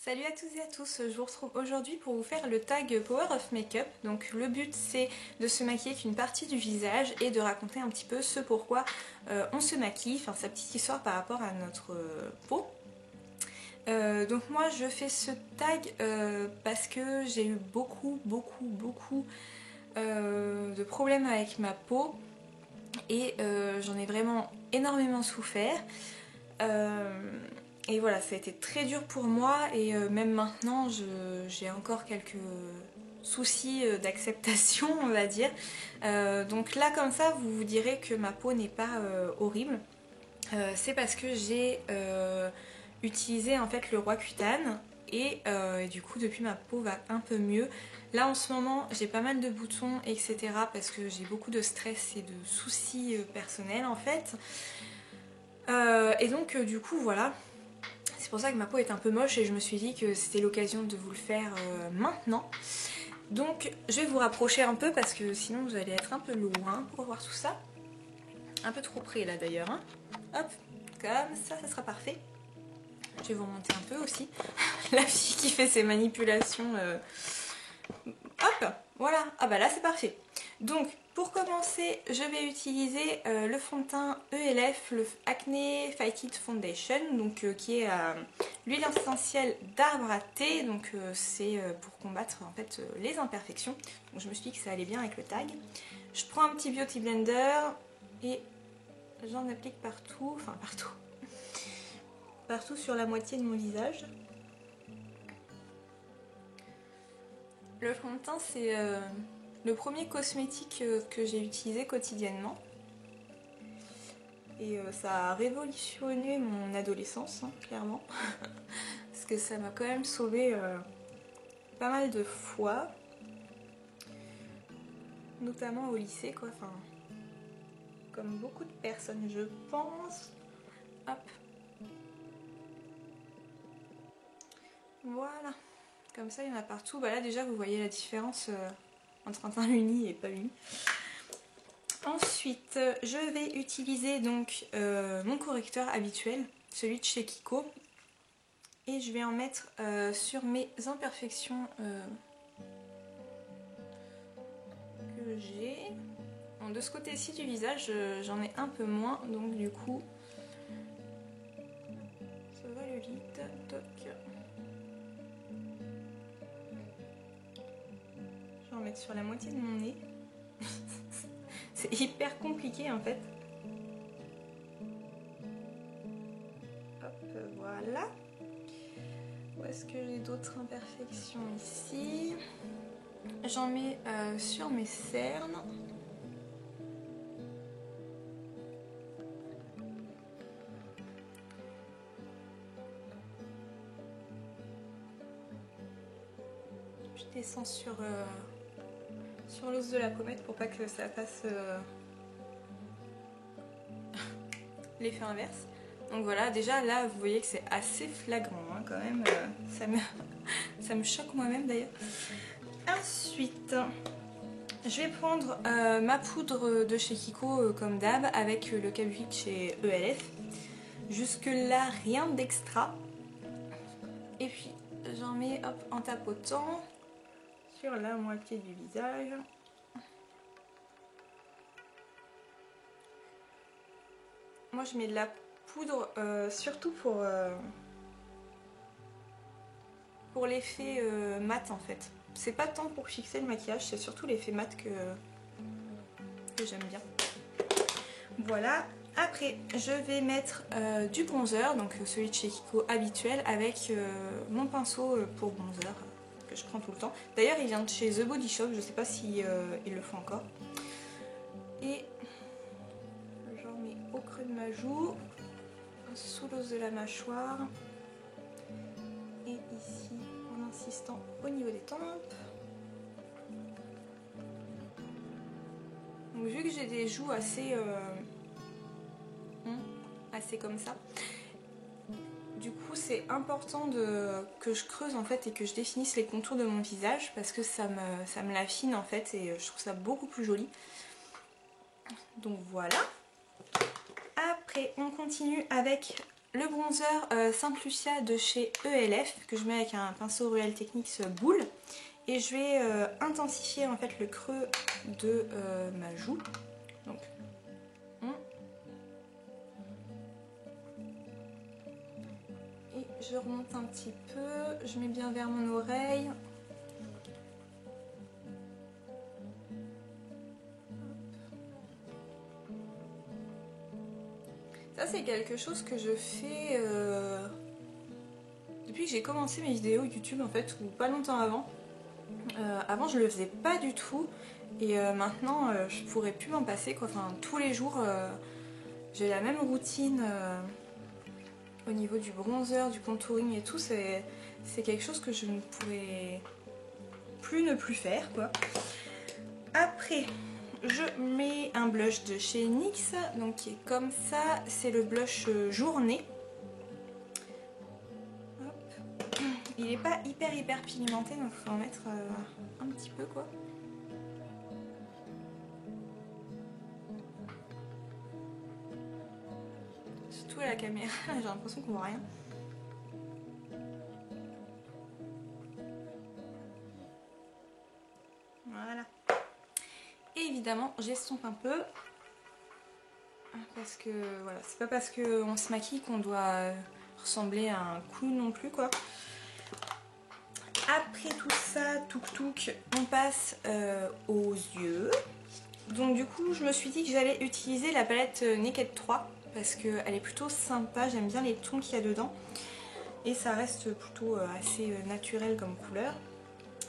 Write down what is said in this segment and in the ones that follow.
Salut à toutes et à tous, je vous retrouve aujourd'hui pour vous faire le tag Power of Makeup. Donc le but c'est de se maquiller qu'une partie du visage et de raconter un petit peu ce pourquoi on se maquille, enfin sa petite histoire par rapport à notre peau. Donc moi je fais ce tag parce que j'ai eu beaucoup de problèmes avec ma peau et j'en ai vraiment énormément souffert. Et voilà, ça a été très dur pour moi et même maintenant j'ai encore quelques soucis d'acceptation, on va dire. Donc là comme ça vous vous direz que ma peau n'est pas horrible. C'est parce que j'ai utilisé en fait le Roaccutane et du coup depuis ma peau va un peu mieux. Là en ce moment j'ai pas mal de boutons etc parce que j'ai beaucoup de stress et de soucis personnels en fait. Et donc du coup voilà. C'est pour ça que ma peau est un peu moche et je me suis dit que c'était l'occasion de vous le faire maintenant. Donc je vais vous rapprocher un peu parce que sinon vous allez être un peu loin pour voir tout ça. Un peu trop près là d'ailleurs. Hein. Hop, comme ça, ça sera parfait. Je vais vous remonter un peu aussi. La fille qui fait ses manipulations. Hop, voilà. Ah bah là c'est parfait. Donc pour commencer, je vais utiliser le fond de teint ELF, le Acne Fight It Foundation, donc qui est l'huile essentielle d'arbre à thé, donc c'est pour combattre en fait les imperfections. Donc je me suis dit que ça allait bien avec le tag. Je prends un petit beauty blender et j'en applique partout, enfin partout sur la moitié de mon visage. Le fond de teint c'est le premier cosmétique que j'ai utilisé quotidiennement et ça a révolutionné mon adolescence, hein, clairement, parce que ça m'a quand même sauvé pas mal de fois, notamment au lycée, quoi, enfin, comme beaucoup de personnes, je pense. Hop. Voilà, comme ça il y en a partout. Bah là déjà vous voyez la différence entre un teint uni et pas uni. Ensuite, je vais utiliser donc mon correcteur habituel, celui de chez Kiko. Et je vais en mettre sur mes imperfections que j'ai. Bon, de ce côté-ci du visage, j'en ai un peu moins, donc du coup, ça va aller vite. Toc. Je vais en mettre sur la moitié de mon nez. C'est hyper compliqué en fait. Hop, voilà. Où est-ce que j'ai d'autres imperfections ici? J'en mets sur mes cernes. Je descends sur l'os de la pommette pour pas que ça fasse l'effet inverse. Donc voilà, déjà là vous voyez que c'est assez flagrant hein, quand même, ça me choque moi-même d'ailleurs. Ensuite, je vais prendre ma poudre de chez Kiko comme d'hab avec le Cabuc chez ELF. Jusque là rien d'extra. Et puis j'en mets hop, en tapotant sur la moitié du visage. Moi je mets de la poudre surtout pour l'effet mat en fait. C'est pas tant pour fixer le maquillage, c'est surtout l'effet mat que j'aime bien. Voilà. Après je vais mettre du bronzer, donc celui de chez Kiko habituel avec mon pinceau pour bronzer que je prends tout le temps. D'ailleurs il vient de chez The Body Shop, je sais pas si ils le font encore. Et j'en mets au creux de ma joue, sous l'os de la mâchoire et ici en insistant au niveau des tempes. Donc vu que j'ai des joues assez comme ça, du coup c'est important que je creuse en fait et que je définisse les contours de mon visage parce que ça me l'affine en fait et je trouve ça beaucoup plus joli. Donc voilà. Après on continue avec le bronzer Sainte Lucia de chez ELF que je mets avec un pinceau Real Techniques boule. Et je vais intensifier en fait le creux de ma joue. Donc, et je remonte un petit peu, je mets bien vers mon oreille. Ça c'est quelque chose que je fais depuis que j'ai commencé mes vidéos YouTube en fait, ou pas longtemps avant. Avant je le faisais pas du tout et maintenant je pourrais plus m'en passer quoi. Enfin tous les jours j'ai la même routine au niveau du bronzer, du contouring et tout. C'est quelque chose que je ne pourrais plus ne plus faire quoi. Après je mets un blush de chez NYX, donc qui est comme ça, c'est le blush journée. Hop. Il n'est pas hyper pigmenté, donc il faut en mettre un petit peu quoi. Surtout à la caméra, j'ai l'impression qu'on voit rien. Voilà. Et évidemment, j'estompe un peu. Parce que voilà, c'est pas parce qu'on se maquille qu'on doit ressembler à un clown non plus quoi. Après tout ça, touk, on passe aux yeux. Donc du coup, je me suis dit que j'allais utiliser la palette Naked 3 parce qu'elle est plutôt sympa, j'aime bien les tons qu'il y a dedans. Et ça reste plutôt assez naturel comme couleur.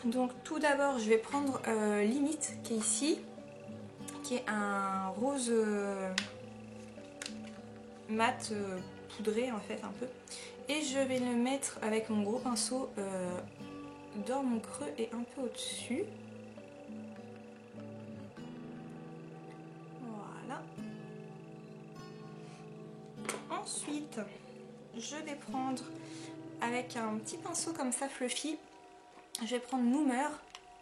Donc tout d'abord, je vais prendre Limite qui est ici, qui est un rose mat poudré en fait un peu. Et je vais le mettre avec mon gros pinceau dans mon creux et un peu au-dessus. Voilà. Ensuite, je vais prendre avec un petit pinceau comme ça fluffy, je vais prendre Noomer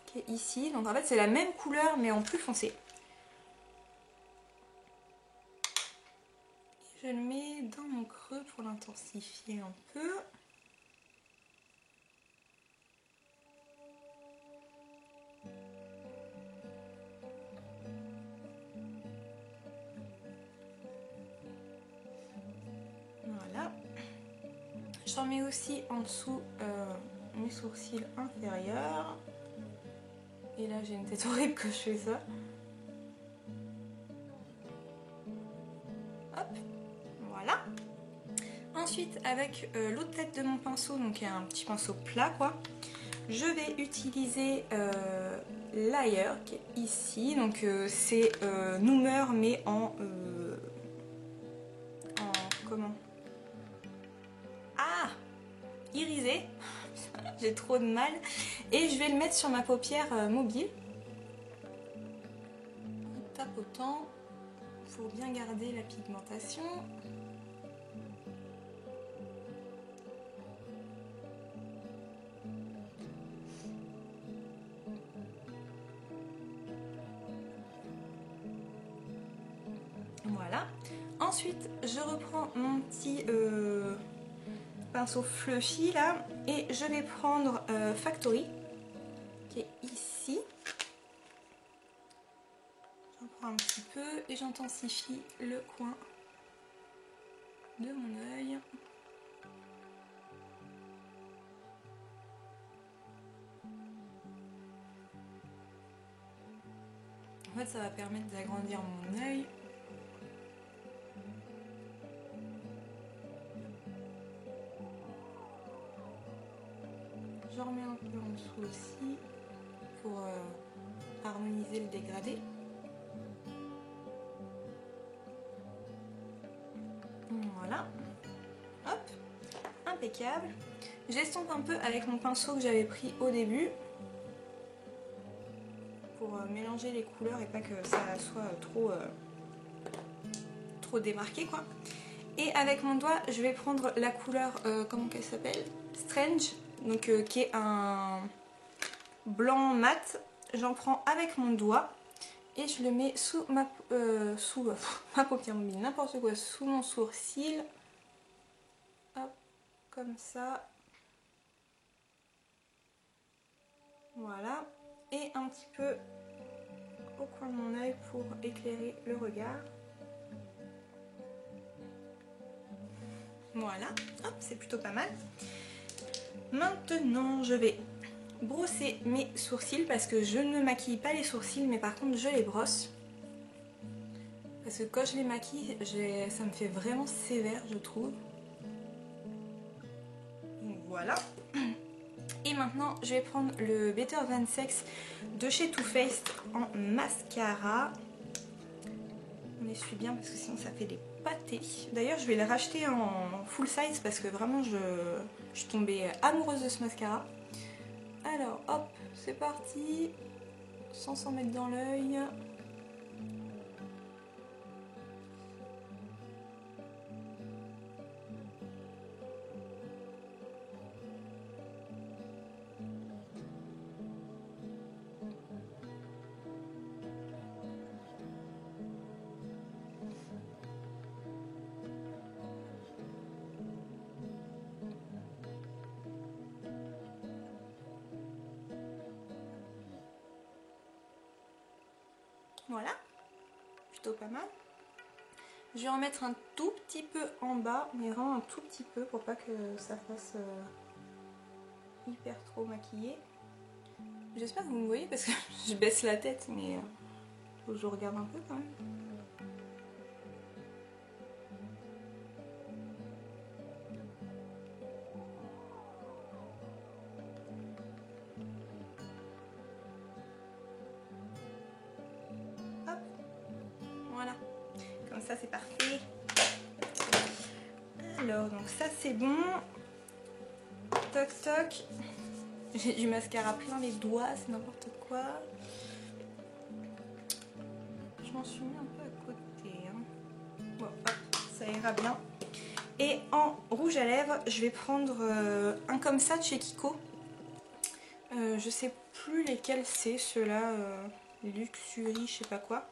qui est ici. Donc en fait c'est la même couleur mais en plus foncé. Je le mets dans mon creux pour l'intensifier un peu. Voilà. J'en mets aussi en dessous mes sourcils inférieurs. Et là j'ai une tête horrible que je fais ça. Hop, voilà. Ensuite avec l'autre tête de mon pinceau, donc un petit pinceau plat quoi, je vais utiliser Liar qui est ici. Donc c'est Noomer mais en comment? Ah, irisé. J'ai trop de mal. Et je vais le mettre sur ma paupière mobile. En tapotant pour bien garder la pigmentation. Voilà. Ensuite, je reprends mon petit pinceau fluffy là et je vais prendre Factory qui est ici. J'en prends un petit peu et j'intensifie le coin de mon œil. En fait, ça va permettre d'agrandir mon œil. Je remets un peu en dessous aussi pour harmoniser le dégradé. Voilà. Hop, impeccable. J'estompe un peu avec mon pinceau que j'avais pris au début pour mélanger les couleurs et pas que ça soit trop démarqué quoi. Et avec mon doigt, je vais prendre la couleur, comment qu'elle s'appelle? Strange, donc qui est un blanc mat. J'en prends avec mon doigt et je le mets sous ma paupière mobile, n'importe quoi, sous mon sourcil. comme ça. Voilà. Et un petit peu au coin de mon œil pour éclairer le regard. Voilà, hop, c'est plutôt pas mal. Maintenant, je vais brosser mes sourcils parce que je ne maquille pas les sourcils, mais par contre, je les brosse. Parce que quand je les maquille, ça me fait vraiment sévère, je trouve. Donc voilà. Et maintenant, je vais prendre le Better Than Sex de chez Too Faced en mascara. On essuie bien parce que sinon ça fait des pâtés. D'ailleurs, je vais le racheter en full size parce que vraiment, je suis tombée amoureuse de ce mascara. Alors, hop, c'est parti. Sans s'en mettre dans l'œil. Voilà, plutôt pas mal. Je vais en mettre un tout petit peu en bas, mais vraiment un tout petit peu pour pas que ça fasse hyper trop maquillé. J'espère que vous me voyez parce que je baisse la tête, mais faut que je regarde un peu quand même. Hop, voilà, comme ça c'est parfait. Alors, donc ça c'est bon. Toc toc. J'ai du mascara plein les doigts, c'est n'importe quoi. Je m'en suis mis un peu à côté. Hein. Bon, hop, ça ira bien. Et en rouge à lèvres, je vais prendre un comme ça de chez Kiko. Je sais plus lesquels c'est, ceux-là. Luxury, je sais pas quoi.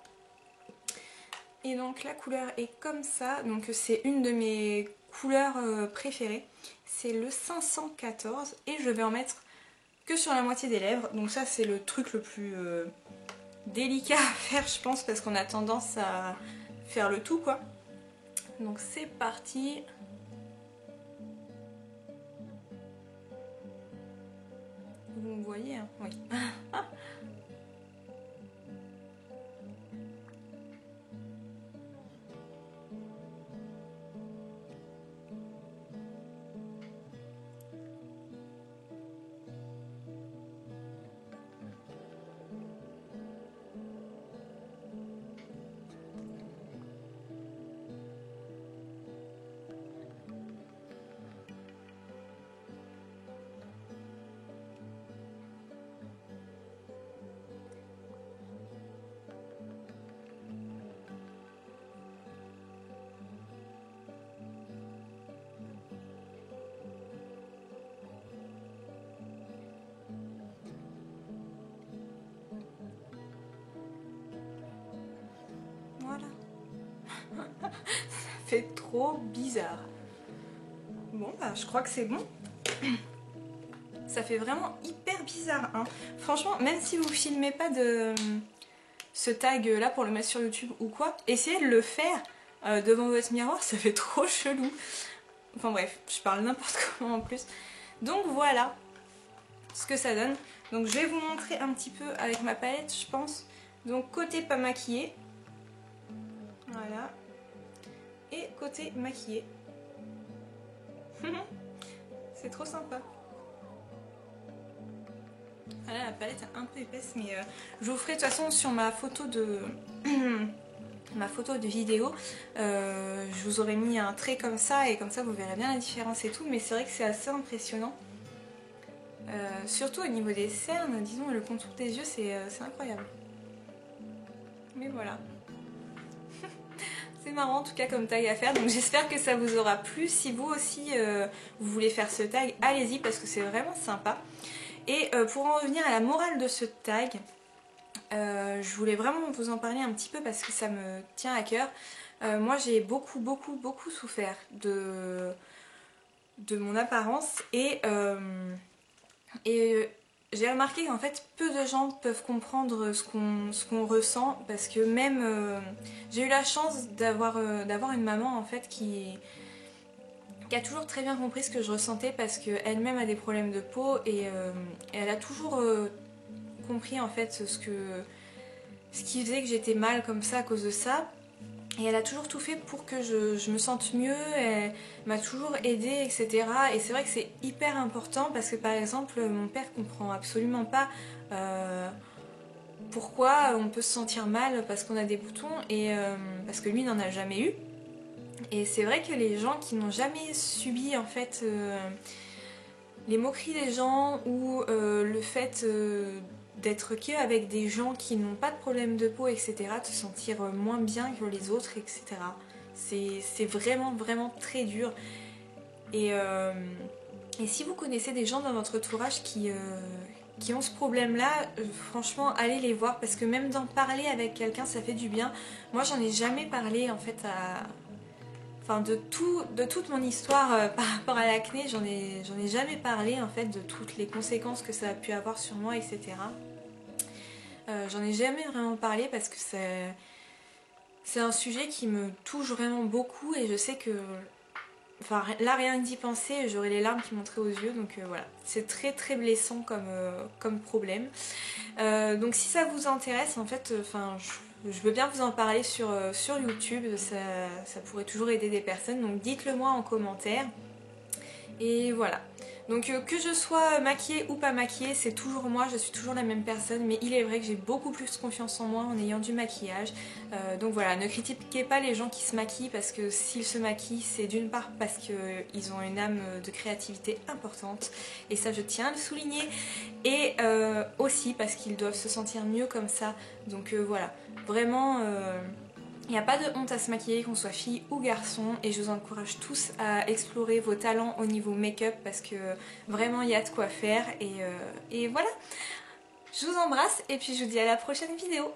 Et donc la couleur est comme ça. Donc c'est une de mes couleurs préférées. C'est le 514 et je vais en mettre que sur la moitié des lèvres. Donc ça c'est le truc le plus délicat à faire je pense parce qu'on a tendance à faire le tout quoi. Donc c'est parti. Vous me voyez hein? Oui. Voilà. Ça fait trop bizarre. Bon bah je crois que c'est bon. Ça fait vraiment hyper bizarre hein. Franchement, même si vous filmez pas de ce tag là pour le mettre sur YouTube ou quoi, essayez de le faire devant votre miroir, ça fait trop chelou. Enfin bref, je parle n'importe comment en plus. Donc voilà ce que ça donne. Donc je vais vous montrer un petit peu avec ma palette je pense. Donc côté pas maquillé. Voilà. Et côté maquillé. C'est trop sympa. Voilà, la palette est un peu épaisse, mais je vous ferai de toute façon sur ma photo de vidéo. Je vous aurais mis un trait comme ça et comme ça vous verrez bien la différence et tout. Mais c'est vrai que c'est assez impressionnant. Surtout au niveau des cernes, disons, le contour des yeux, c'est incroyable. Mais voilà. C'est marrant en tout cas comme tag à faire, donc j'espère que ça vous aura plu. Si vous aussi vous voulez faire ce tag, allez-y parce que c'est vraiment sympa. Et pour en revenir à la morale de ce tag, je voulais vraiment vous en parler un petit peu parce que ça me tient à cœur. Moi j'ai beaucoup souffert de mon apparence et j'ai remarqué qu'en fait peu de gens peuvent comprendre ce qu'on ressent parce que même j'ai eu la chance d'avoir une maman en fait qui a toujours très bien compris ce que je ressentais parce qu'elle-même a des problèmes de peau et elle a toujours compris en fait ce qui faisait que j'étais mal comme ça à cause de ça. Et elle a toujours tout fait pour que je me sente mieux, elle m'a toujours aidée, etc. Et c'est vrai que c'est hyper important parce que par exemple, mon père comprend absolument pas pourquoi on peut se sentir mal parce qu'on a des boutons et parce que lui n'en a jamais eu. Et c'est vrai que les gens qui n'ont jamais subi en fait les moqueries des gens ou le fait d'être que avec des gens qui n'ont pas de problème de peau, etc., te sentir moins bien que les autres, etc. C'est vraiment, vraiment très dur. Et, euh, et si vous connaissez des gens dans votre entourage qui ont ce problème-là, franchement, allez les voir parce que même d'en parler avec quelqu'un, ça fait du bien. Moi, j'en ai jamais parlé en fait enfin de toute mon histoire par rapport à l'acné, j'en ai jamais parlé en fait de toutes les conséquences que ça a pu avoir sur moi, etc. J'en ai jamais vraiment parlé parce que c'est un sujet qui me touche vraiment beaucoup et je sais que enfin là rien que d'y penser j'aurais les larmes qui monteraient aux yeux donc voilà c'est très très blessant comme problème. Donc si ça vous intéresse en fait enfin je veux bien vous en parler sur YouTube, ça pourrait toujours aider des personnes donc dites-le moi en commentaire et voilà. Donc que je sois maquillée ou pas maquillée, c'est toujours moi, je suis toujours la même personne, mais il est vrai que j'ai beaucoup plus confiance en moi en ayant du maquillage. Donc voilà, ne critiquez pas les gens qui se maquillent parce que s'ils se maquillent, c'est d'une part parce qu'ils ont une âme de créativité importante, et ça je tiens à le souligner, et aussi parce qu'ils doivent se sentir mieux comme ça. Donc voilà, vraiment... il n'y a pas de honte à se maquiller, qu'on soit fille ou garçon, et je vous encourage tous à explorer vos talents au niveau make-up parce que vraiment il y a de quoi faire et voilà. Je vous embrasse et puis je vous dis à la prochaine vidéo.